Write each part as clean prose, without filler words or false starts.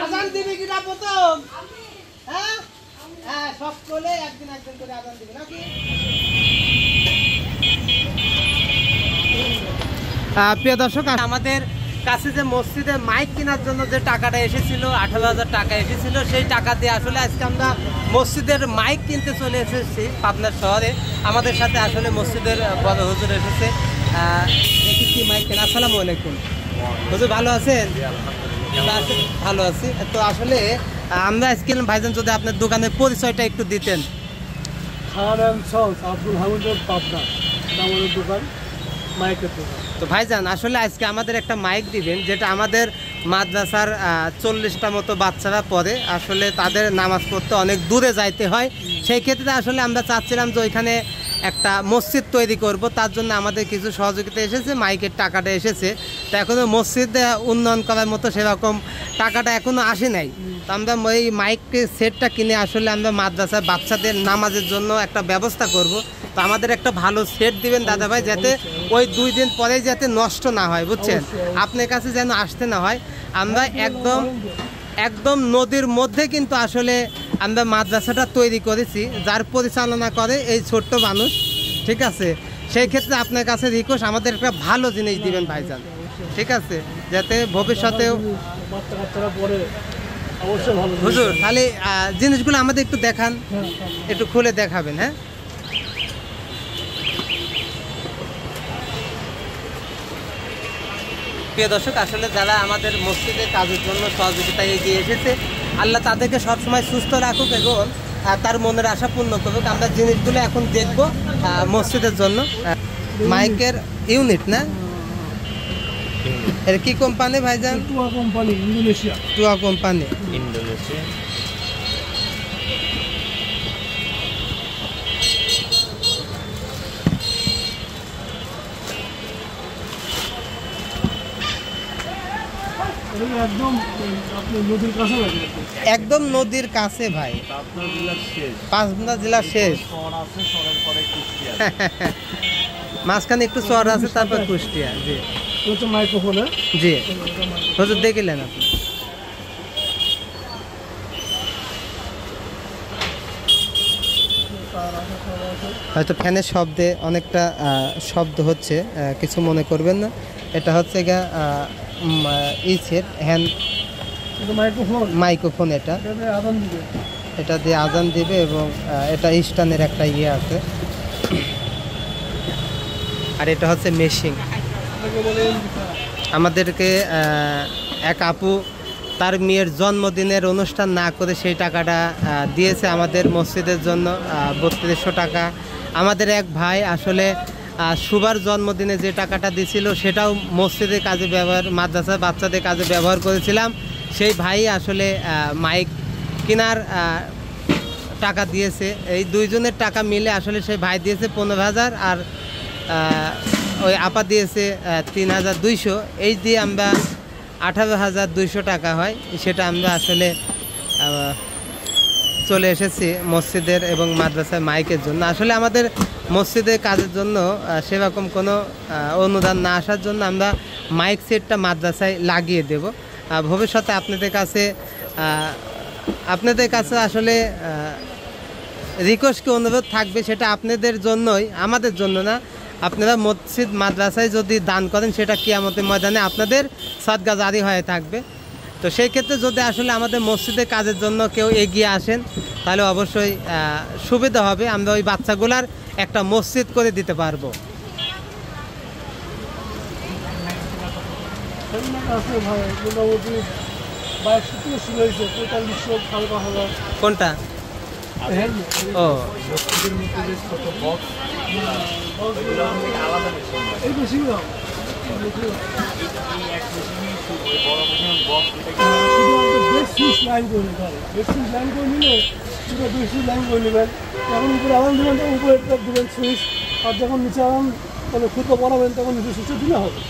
আজান দিবি কিনা প্রথম? হ্যাঁ হ্যাঁ, সব চলে একদিন একদিন করে আজান দিবি নাকি? প্রিয় দর্শক, আমাদের কাছে যে মসজিদে মাইক কেনার জন্য যে টাকাটা এসেছিল 18,000 টাকা এসেছিল, সেই টাকা দিয়ে আসলে আজকে আমরা মসজিদের মাইক কিনতে চলে এসেছি পাবনা শহরে। আমাদের সাথে আসলে মসজিদের বড় হুজুর এসেছে। কি মাইক কেনা? আসসালামু আলাইকুম হুজুর, ভালো আছেন? ভালো আছি। তো আসলে আমরা আজকে ভাইজান যদি আপনার দোকানের পরিচয়টা একটু দিতেন। আব্দুল হামিদের পাবনা আমাদের দোকান, মাইকের দোকান। তো ভাইজান আসলে আজকে আমাদের একটা মাইক দিবেন, যেটা আমাদের মাদ্রাসার 40টা মতো বাচ্চারা পড়ে। আসলে তাদের নামাজ পড়তে অনেক দূরে যাইতে হয়। সেই ক্ষেত্রে আসলে আমরা চাচ্ছিলাম যে ওইখানে একটা মসজিদ তৈরি করব, তার জন্য আমাদের কিছু সহযোগিতা এসেছে, মাইকের টাকাটা এসেছে। তো এখনও মসজিদ উন্নয়ন করার মতো সেরকম টাকাটা এখনও আসে নাই। তো আমরা ওই মাইক সেটটা কিনে আসলে আমরা মাদ্রাসার বাচ্চাদের নামাজের জন্য একটা ব্যবস্থা করব। তো আমাদের একটা ভালো সেট দিবেন দাদা ভাই, যাতে ওই 2 দিন পরেই যাতে নষ্ট না হয়, বুঝছেন? আপনার কাছে যেন আসতে না হয়। আমরা একদম নদীর মধ্যে কিন্তু আসলে আমরা মাদ্রাসাটা তৈরি করেছি, যার পরিচালনা করে এই ছোট্ট মানুষ, ঠিক আছে? সেই ক্ষেত্রে আপনার কাছে রিকোয়েস্ট, আমাদের একটা ভালো জিনিস দিবেন ভাইজান, ঠিক আছে? যাতে ভবিষ্যতেও হুজুর তাহলে জিনিসগুলো আমাদের একটু দেখান, একটু খুলে দেখাবেন। হ্যাঁ, প্রিয় দর্শক, আসলে যারা আমাদের মসজিদের কাজের জন্য সহযোগিতায় এগিয়ে এসেছে, আল্লাহ তাদেরকে সবসময় সুস্থ রাখুক এবং তার মনের আশা পূর্ণ করুক। আমরা জিনিসগুলো এখন দেখব মসজিদের জন্য। মাইকের ইউনিট না, এর কি কোম্পানি ভাইজান? টুয়া কোম্পানি, ইন্দোনেশিয়া। টুয়া কোম্পানি, ইন্দোনেশিয়া। একদম নদীর কাছে ভাই, পাবনা জেলার শেষ। মাঝখানে একটু চর আছে, তারপর কুষ্টিয়া। জি মাইক্রোফোন, জি হুজুর দেখিলেন আপনি। হয়তো ফ্যানের শব্দে অনেকটা শব্দ হচ্ছে, কিছু মনে করবেন না। এটা হচ্ছে গা সেট হ্যান্ড মাইক্রোফোন। এটা দিয়ে আজান দিবে এবং এটা স্ট্যান্ডের একটা ইয়ে আছে। আর এটা হচ্ছে মেশিন। আমাদেরকে এক আপু তার মেয়ের জন্মদিনের অনুষ্ঠান না করে সেই টাকাটা দিয়েছে আমাদের মসজিদের জন্য, 3200 টাকা। আমাদের এক ভাই আসলে সুবার জন্মদিনে যে টাকাটা দিছিল সেটাও মসজিদের কাজে ব্যবহার, মাদ্রাসার বাচ্চাদের কাজে ব্যবহার করেছিলাম। সেই ভাই আসলে মাইক কেনার টাকা দিয়েছে। এই দুইজনের টাকা মিলে আসলে সেই ভাই দিয়েছে 15,000 আর ওই আপা দিয়েছে 3,200। এই দিয়ে আমরা 18,200 টাকা হয়, সেটা আমরা আসলে চলে এসেছি মসজিদের এবং মাদ্রাসার মাইকের জন্য। আসলে আমাদের মসজিদের কাজের জন্য সেরকম কোনো অনুদান না আসার জন্য আমরা মাইক সেটটা মাদ্রাসায় লাগিয়ে দেব। ভবিষ্যতে আপনাদের কাছে আসলে রিকোয়েস্ট কি অনুরোধ থাকবে, সেটা আপনাদের জন্যই, আমাদের জন্য না। আপনারা মসজিদ মাদ্রাসায় যদি দান করেন, সেটা কিয়ামতের ময়দানে আপনাদের সদকা জারি হয়ে থাকবে। তো সেই ক্ষেত্রে যদি আসলে আমাদের মসজিদের কাজের জন্য কেউ এগিয়ে আসেন, তাহলে অবশ্যই সুবিধা হবে। আমরা ওই বাচ্চাগুলার একটা মসজিদ করে দিতে পারবো। কোনটা? ও আর যখন নিচে আরাম মানে খুঁজতে বানাবেন তখন নিচে সুইচে দিলে হবে।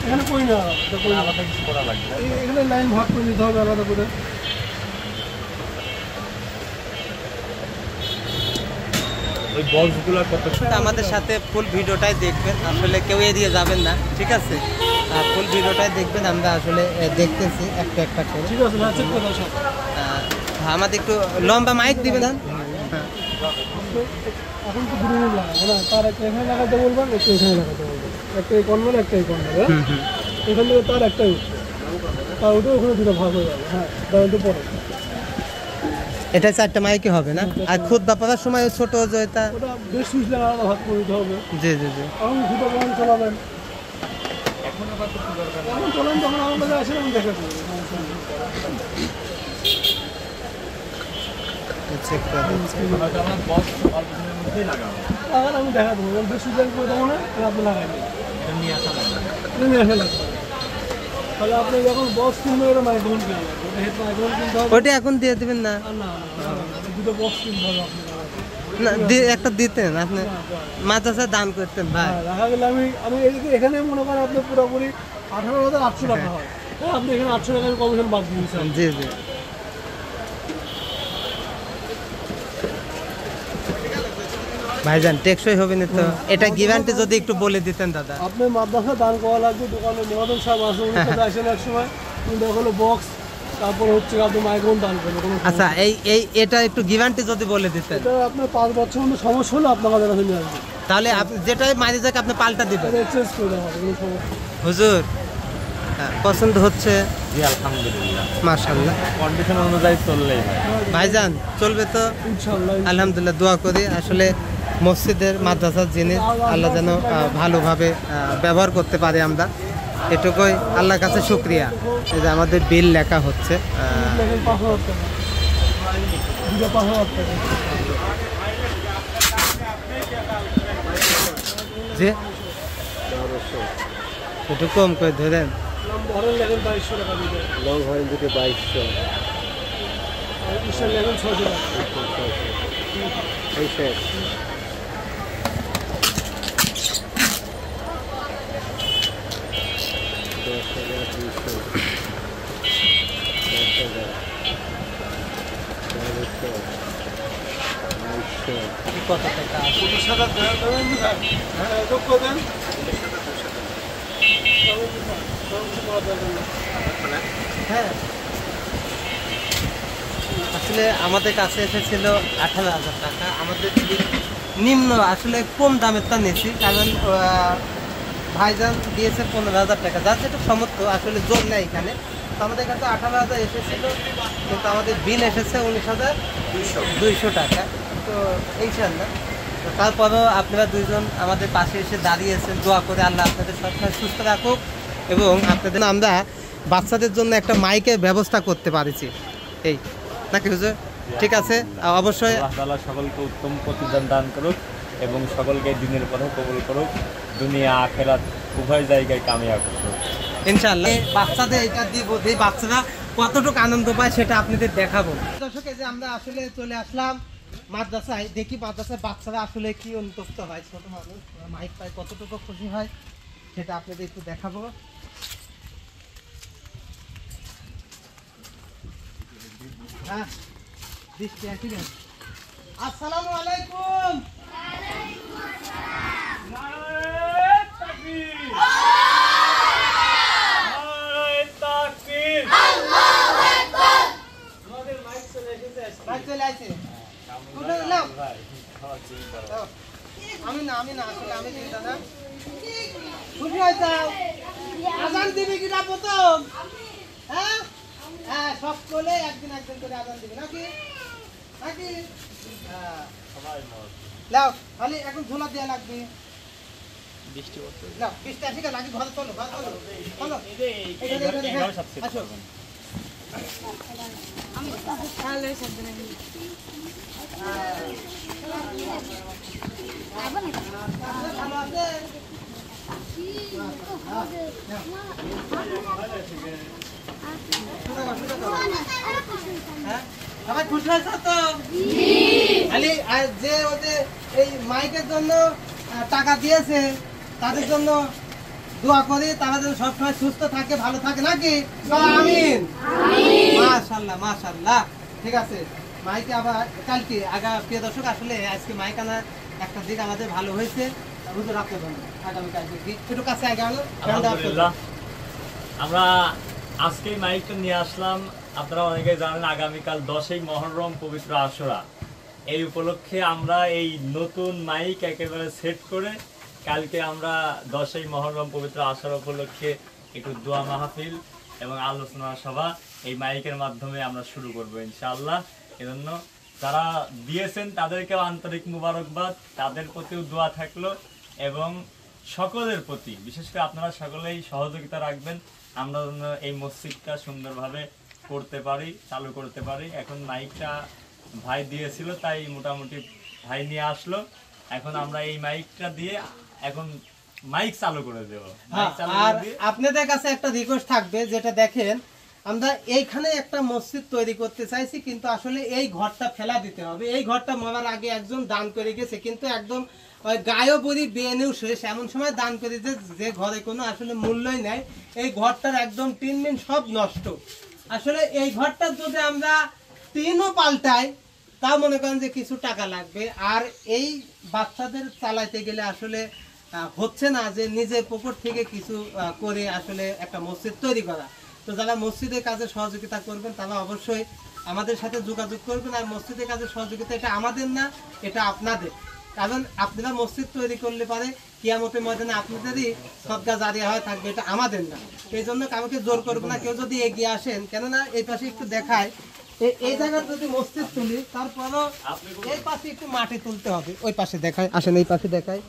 এখানে কই না, এটা কই না। আলাদা কিছু করা লাগবে। এখানে লাইন ভাগ করে দিতে হবে আলাদা করে। ওই বক্সগুলো কত? আমাদের সাথে ফুল ভিডিওটাই দেখবেন, আসলে কেউ এড়িয়ে যাবেন না, ঠিক আছে? ফুল ভিডিওটাই দেখবেন, আমরা আসলে দেখতেছি একটা একটা করে। ঠিক আছে না, চেক করে দাও সব। আমাদের একটু লম্বা মাইক দিবেন। এখন তো দূরে লাগাবো না, তার একটা এখানে লাগাতে বলবেন, একটা এখানে লাগাতে বলবেন। একটা এই কর্নার, একটা এই কর্নার, হ্যাঁ? এখান থেকে তার একটাই উঠবে, তার উঠে ওখানে দুটো ভাগ হয়ে যাবে। হ্যাঁ, দাঁড়াতে পরে এটা 4টা মাইকে হবে না? আর খুদ বাপার সময় ওই ছোট যেটা, ওটা বেশ সুইচ লাগা আলাদা ভাগ করে দিতে হবে। জি জি জি। এখন দুটো বন্ধ চালাবেন, এখন আবার কিছু দরকার নেই। যখন চলেন তখন আমার কাছে আসেন, আমি দেখে দেবো। চেক করে দিচ্ছি। হয়তো আমার বক্স অল্প দিনের মধ্যেই লাগাবো। লাগান, আমি দেখা দেবো। বেশ সুইচ লাইন করে দেবো না, তাহলে আপনি লাগাই নেবেন। এটা নিয়ে আসা লাগবে। এটা নিয়ে আসা লাগবে। তাহলে আপনি যখন বক্স কিনবেন, ওটা মাইক্রোফোন কিনবেন, ওটা হেড মাইক্রোফোন কিনতে হবে। ওটা এখন দিয়ে দিবেন না? আর না, দুটো বক্স কিনতে হবে আপনি লাগাতে। না, একটা দিতেন আপনি, মাদ্রাসা দান করতেন ভাই। হ্যাঁ, রাখা গেলে আমি এখানে মনে করেন আপনি পুরোপুরি 18,800 টাকা হয়। হ্যাঁ, আপনি এখানে 800 টাকা কমিশন বাদ দিয়েছেন। জি জি। ভাইজান টেকসই হবে না তো? এটা গ্যারান্টি যদি একটু বলে দিতেন দাদা। আপনি মাদ্রাসা দান করা লাগবে, দোকানে মহাজন সাহেব আসে, উনি সাথে আসেন এক সময়, উনি হলো বক্স, তারপর হচ্ছে আপনি মাইক্রোফোন দান করবেন, কোনো আচ্ছা, এটা একটু গ্যারান্টি যদি বলে দিতেন, এটা আপনার 5 বছর মধ্যে সমস্যা হলে আপনার কাছে কাছে নিয়ে আসবে, তাহলে যেটাই মারি যাক আপনি পাল্টা দিবেন। এটা এক্সচেঞ্জ করে দেওয়া হবে, কোনো সমস্যা নেই। হুজুর, পছন্দ হচ্ছে? জি আলহামদুলিল্লাহ, মাশাআল্লাহ। কন্ডিশন অনুযায়ী চললেই হয়। ভাইজান চলবে তো ইনশাআল্লাহ। আলহামদুলিল্লাহ, দোয়া করি আসলে মসজিদের মাদ্রাসার জিনিস আল্লাহ যেন ভালোভাবে ব্যবহার করতে পারি আমরা, এটুকুই আল্লাহর কাছে শুকরিয়া। এই যে আমাদের বিল লেখা হচ্ছে, দেখেন 5,000 টাকা, দুটো 5,000 টাকা। যে একটু কম করে ধরেন। ধরেন লেখেন 2,200 টাকা দিতে, লং হয় দুটো 2200, আর ইস্টার লেখেন 600 টাকা। এই শেষ। কত টাকা? 50,000 টাকা। হ্যাঁ, যোগ করে দেন। হ্যাঁ, আসলে আমাদের কাছে এসেছিল 18,000 টাকা। আমাদের নিম্ন আসলে কম দামেরটা নিয়েছি, কারণ ভাইজান দিয়েছে 15,000 টাকা, যার যেটা সমর্থ, আসলে জোর নেই এখানে। তো আমাদের কাছে 18,000 এসেছিল, কিন্তু আমাদের বিল এসেছে 19,200 টাকা। তো ইনশাল্লাহ, তারপরেও আপনারা দুইজন আমাদের পাশে এসে দাঁড়িয়েছেন, দোয়া করে আল্লাহ আপনাদের সবসময় সুস্থ রাখুক, এবং আপনাদের আমরা বাচ্চাদের জন্য একটা মাইকের ব্যবস্থা করতে পারছি, এই নাকি হুজুর? ঠিক আছে, অবশ্যই আল্লাহ তাআলা সকলকে উত্তম প্রতিদান দান করুক এবং সকলকে দিনের পথে কবুল করুক, দুনিয়া আখিরাত উভয় জায়গায় কামিয়াব করুক ইনশাআল্লাহ। বাচ্চাদের এটা দিব, যে বাচ্চারা কতটুকু আনন্দ পায় সেটা আপনাদের দেখাবো। দর্শক, এই যে আমরা আসলে চলে আসলাম মাদ্রাসায়, দেখি মাদ্রাসায় বাচ্চারা আসলে কি অনুতপ্ত হয়, ছোট মানুষ মাইক পায় কতটুকু খুশি হয় সেটা আপনাদের একটু দেখাবো। হ্যাঁ, দৃষ্টি ঠিক আছে। আসসালামু আলাইকুম। আমি না আসলে আমি চিন্তা না। খুশি হয়ে যাও। আজান দিবি কিনা প্রথম? হ্যাঁ হ্যাঁ, সব চলে একদিন একদিন করে আজান দিবি নাকি নাকি? লাও, খালি এখন ঝোলা দেওয়া লাগবে। বৃষ্টি পড়ছে লাও, 20 টাকা ঠিক আছে, নাকি ঘরে চলো, ঘরে চলো, চলো। আসো। ভালো আছে? হ্যাঁ, সবাই খুশি হয়েছে তো? খালি আর যে ওদের এই মাইকের জন্য টাকা দিয়েছে তাদের জন্য দোয়া করি তারা যেন সবসময় সুস্থ থাকে, ভালো থাকে, নাকি? আমিন। মাশাআল্লাহ মাশাআল্লাহ। ঠিক আছে, মাইকে আবার কালকে প্রিয় দর্শক, আসলে আজকে মাইক আনার একটা দিক আমাদের ভালো হয়েছে। হুজুর আপনি বলুন আগামী কালকে কি একটু কাছে আগে আনো। আলহামদুলিল্লাহ, আমরা আজকেই মাইকটা নিয়ে আসলাম। আপনারা অনেকে জানেন আগামীকাল 10ই মহররম পবিত্র আশুরা। এই উপলক্ষে আমরা এই নতুন মাইক একেবারে সেট করে কালকে আমরা 10ই মহররম পবিত্র আশুরা উপলক্ষে একটু দোয়া মাহফিল এবং আলোচনা সভা এই মাইকের মাধ্যমে আমরা শুরু করব ইনশাআল্লাহ। এজন্য যারা দিয়েছেন তাদেরকেও আন্তরিক মুবারকবাদ, তাদের প্রতিও দোয়া থাকলো এবং সকলের প্রতি, বিশেষ করে আপনারা সকলেই সহযোগিতা রাখবেন আমরা যেন এই মসজিদটা সুন্দরভাবে করতে পারি, চালু করতে পারি। এখন মাইকটা ভাই দিয়েছিল, তাই মোটামুটি ভাই নিয়ে আসলো। এখন আমরা এই মাইকটা দিয়ে এখন মাইক চালু করে দেব। আর আপনাদের কাছে একটা রিকোয়েস্ট থাকবে, যেটা দেখেন আমরা এইখানে একটা মসজিদ তৈরি করতে চাইছি, কিন্তু আসলে এই ঘরটা ফেলা দিতে হবে। এই ঘরটা মরার আগে একজন দান করে গেছে, কিন্তু একদম গায়ে বড়ি বেনেও শেষ এমন সময় দান করে যে ঘরে কোনো আসলে মূল্যই নাই। এই ঘরটার একদম টিন মিন সব নষ্ট। আসলে এই ঘরটা যদি আমরা টিনও পাল্টাই তা মনে করেন যে কিছু টাকা লাগবে। আর এই বাচ্চাদের চালাইতে গেলে আসলে হচ্ছে না যে নিজের পকেট থেকে কিছু করে আসলে একটা মসজিদ তৈরি করা। তো যারা মসজিদের কাজে সহযোগিতা করবেন তারা অবশ্যই আমাদের সাথে যোগাযোগ করবেন। আর মসজিদের কাজে সহযোগিতা এটা আমাদের না, এটা আপনাদের। কারণ আপনারা মসজিদ তৈরি করলে পারে কিয়ামতের ময়দানে আপনাদেরই সদকা জারিয়া হয়ে থাকবে, এটা আমাদের না। এই জন্য কাউকে জোর করবো না, কেউ যদি এগিয়ে আসেন, কেননা এই পাশে একটু দেখায় এই জায়গায় যদি মসজিদ তুলি তারপরও এই পাশে একটু মাটি তুলতে হবে। ওই পাশে দেখায়, আসেন এই পাশে দেখায়।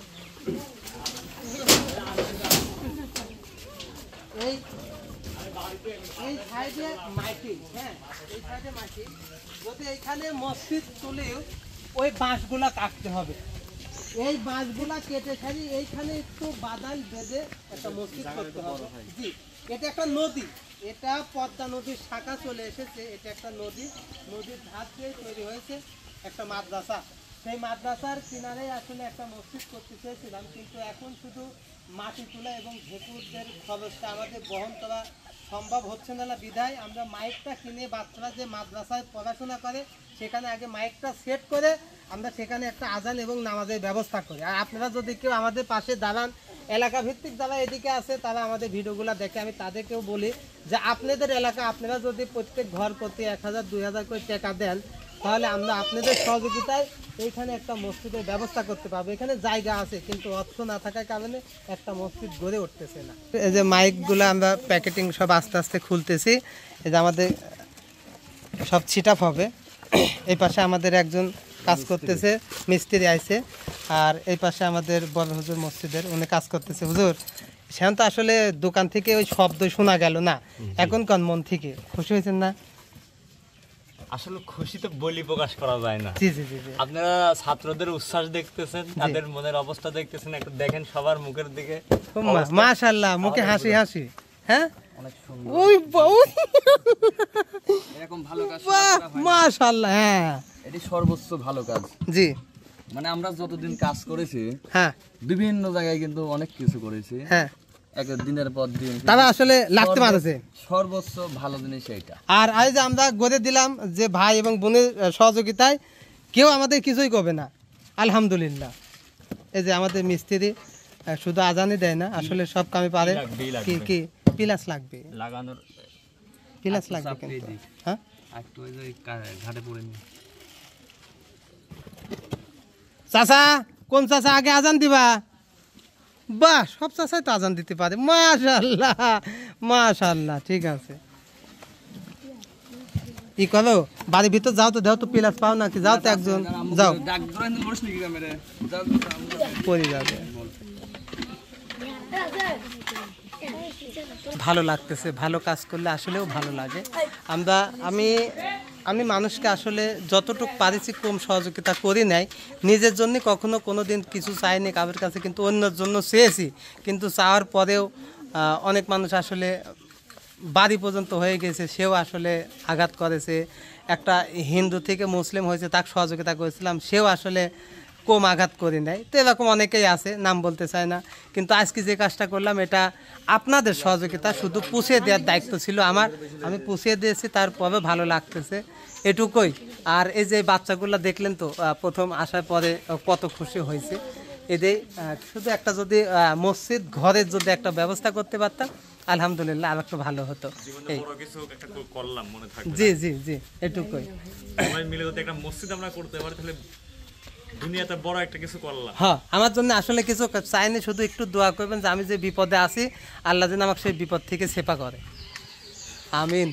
এই সাইডে মাটি, হ্যাঁ এই সাইডে মাটি, যদি এইখানে মসজিদ তুলেও ওই বাঁশগুলা কাটতে হবে। এই বাঁশগুলা কেটে ছাড়ি এইখানে একটু বাদাল বেঁধে একটা মসজিদ করতে হবে। জি, এটা একটা নদী, এটা পদ্মা নদীর শাখা চলে এসেছে। এটা একটা নদী, নদীর ধার দিয়ে তৈরি হয়েছে একটা মাদ্রাসা। সেই মাদ্রাসার কিনারে আসলে একটা মসজিদ করতে চেয়েছিলাম, কিন্তু এখন শুধু মাটি তোলা এবং ঢেকুরদের খরচটা আমাদের বহন করা সম্ভব হচ্ছে না। বিধায় আমরা মাইকটা কিনে বাচ্চারা যে মাদ্রাসায় পড়াশোনা করে সেখানে আগে মাইকটা সেট করে আমরা সেখানে একটা আজান এবং নামাজের ব্যবস্থা করি। আর আপনারা যদি কেউ আমাদের পাশে দাঁড়ান, এলাকা ভিত্তিক যারা এদিকে আছে তারা আমাদের ভিডিওগুলো দেখে, আমি তাদেরকেও বলি যে আপনাদের এলাকা আপনারা যদি প্রত্যেক ঘর প্রতি 1000 2000 করে টাকা দেন, তাহলে আমরা আপনাদের সহযোগিতায় এইখানে একটা মসজিদের ব্যবস্থা করতে পারবো। এখানে জায়গা আছে, কিন্তু অর্থ না থাকার কারণে একটা মসজিদ গড়ে উঠতেছে না। এই যে মাইকগুলো আমরা প্যাকেটিং সব আস্তে আস্তে খুলতেছি। এই যে আমাদের সব ছিটাপ হবে। এই পাশে আমাদের একজন কাজ করতেছে, মিস্ত্রি আইছে। আর এই পাশে আমাদের বড় হুজুর মসজিদের উনি কাজ করতেছে। হুজুর সেখান তো আসলে দোকান থেকে ওই শব্দ শোনা গেল না, এখন কোন মন থেকে খুশি হয়েছেন না? আসলে খুশি তো বলি প্রকাশ করা যায় না। জি জি জি। আপনারা ছাত্রদের উচ্ছ্বাস দেখতেছেন, তাদের মনের অবস্থা দেখতেছেন, একটু দেখেন সবার মুখের দিকে। মাশাআল্লাহ, মুখে হাসি হাসি। হ্যাঁ অনেক সুন্দর, ওই এরকম ভালো কাজ মাশাআল্লাহ। হ্যাঁ এটি সর্বোচ্চ ভালো কাজ। জি, মানে আমরা যতদিন কাজ করেছি হ্যাঁ বিভিন্ন জায়গায় কিন্তু অনেক কিছু করেছি, হ্যাঁ, এক দিনের পর দিন তারা আসলে লাগতে পারছে। সর্বোচ্চ ভালো জিনিস এইটা। আর আজ যে আমরা গড়ে দিলাম যে ভাই এবং বোনের সহযোগিতায়, কেউ আমাদের কিছুই করবে না, আলহামদুলিল্লাহ। এই যে আমাদের মিস্ত্রি শুধু আজানই দেয় না, আসলে সব কামে পারে। কি কি পিলাস লাগবে, লাগানোর পিলাস লাগবে কিন্তু। হ্যাঁ একটু ওই যে ঘাটে পড়ে নি। চাচা, কোন চাচা আগে আজান দিবা? বাহ, সব চাচাই তো আজান দিতে পারে। মাশাআল্লাহ মাশাআল্লাহ, ঠিক আছে। ই করো, বাড়ির ভিতর যাও তো, দেও তো পিলাস পাও নাকি, যাও তো একজন, যাও পরে যাবে। ভালো লাগতেছে, ভালো কাজ করলে আসলেও ভালো লাগে। আমি মানুষকে আসলে যতটুকু পারিছি কম সহযোগিতা করি নাই, নিজের জন্য কখনো কোনো দিন কিছু চাইনি কারোর কাছে, কিন্তু অন্যের জন্য চেয়েছি। কিন্তু চাওয়ার পরেও অনেক মানুষ আসলে বাড়ি পর্যন্ত হয়ে গেছে, সেও আসলে আঘাত করেছে। একটা হিন্দু থেকে মুসলিম হয়েছে, তাকে সহযোগিতা করেছিলাম, সেও আসলে কম আঘাত করি নাই। তো এরকম অনেকেই আছে, নাম বলতে চায় না। কিন্তু আজকে যে কাজটা করলাম এটা আপনাদের সহযোগিতা, শুধু পুষিয়ে দেওয়ার দায়িত্ব ছিল আমার, আমি পুষিয়ে দিয়েছি, তারপরে ভালো লাগতেছে এটুকুই। আর এই যে বাচ্চাগুলো দেখলেন তো প্রথম আসার পরে কত খুশি হয়েছে। এদের শুধু একটা যদি মসজিদ ঘরের যদি একটা ব্যবস্থা করতে পারতাম আলহামদুলিল্লাহ আর একটু ভালো হতো। এই বড় কিছু একটা করলাম মনে থাকবে। জি জি জি এটুকুই। সবাই মিলে যদি একটা মসজিদ আমরা করতে পারি তাহলে দুনিয়াতে বড় একটা কিছু করলাম। হ্যাঁ, আমার জন্য আসলে কিছু চাইনি, শুধু একটু দোয়া করবেন যে আমি যে বিপদে আছি আল্লাহ যেন আমাকে সেই বিপদ থেকে সেপা করে। আমিন।